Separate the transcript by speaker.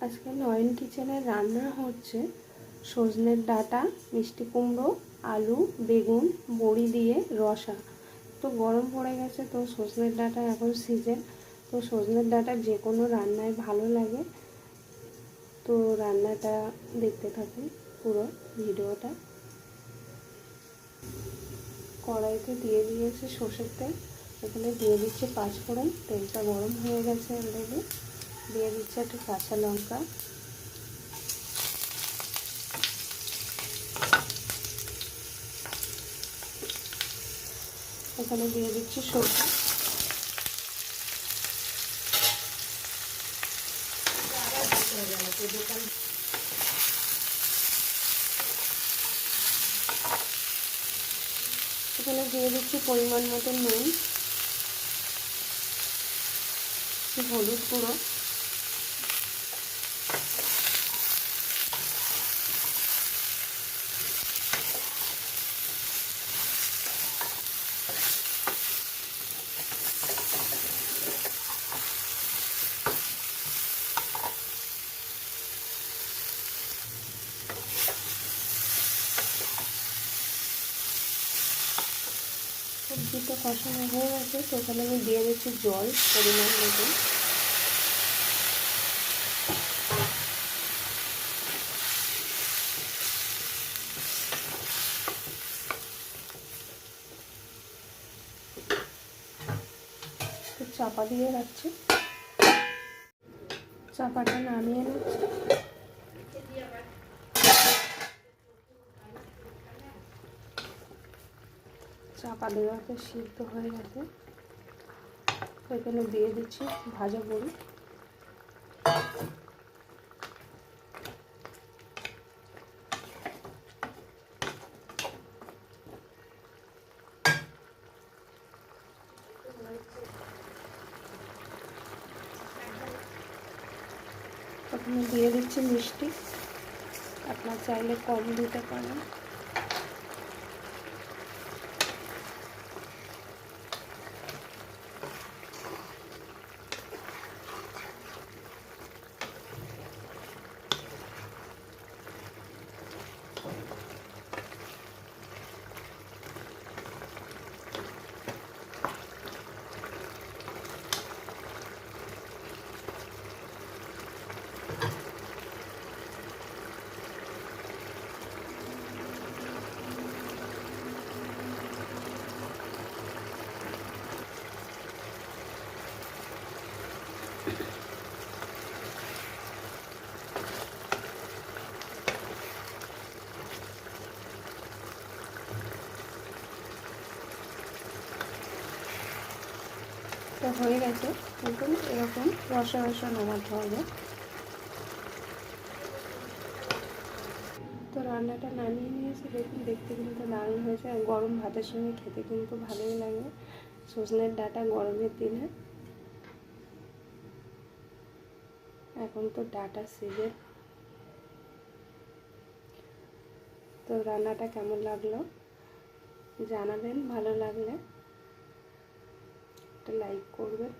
Speaker 1: আজকে নয়ন কিচেনের রান্না হচ্ছে সজনের ডাঁটা, মিষ্টি কুমড়ো, আলু, বেগুন, বড়ি দিয়ে রসা। তো গরম পড়ে গেছে, তো সজনের ডাঁটা এখন সিজন। তো সজনের ডাঁটা যে কোনো রান্নায় ভালো লাগে। তো রান্নাটা দেখতে থাকুন পুরো ভিডিওটা। কড়াইতে দিয়ে দিয়েছে সর্ষের তেল, এখানে দিয়ে দিচ্ছে পাঁচফোড়ন। তেলটা গরম হয়ে গেছে অলরেডি। দিয়ে দিচ্ছে একটা কাঁচা লঙ্কা, এখানে দিয়ে দিচ্ছি সর্ষে, এখানে দিয়ে দিচ্ছি পরিমাণ মতো নুন, হলুদ গুঁড়ো, সবজিটা কষানো হয়ে গেছে। তো এখানে আমি দিয়ে দিচ্ছি জল পরিমাণ মতো। তো চাপা দিয়ে রাখছি, চাপাটা নামিয়ে নিচ্ছি। চাপা দেওয়াতে সিদ্ধ হয়ে গেছে। এখানে দিয়ে দিচ্ছি ভাজা বড়ি, এখানে দিয়ে দিচ্ছি মিষ্টি, আপনার চাইলে কম দিতে পারেন। তো হয়ে গেছে, দেখুন এরকম রসা রসা নামাতে হবে। তো রান্নাটা নামিয়ে নিয়েছি, দেখুন দেখতে কিন্তু দারুণ হয়েছে। আর গরম ভাতের সঙ্গে খেতে কিন্তু ভালোই লাগে সজনের ডাঁটা গরমের দিনে। এখন তো ডাঁটা সিজন। তো রান্নাটা কেমন লাগলো জানাবেন, ভালো লাগলে একটা লাইক করবেন।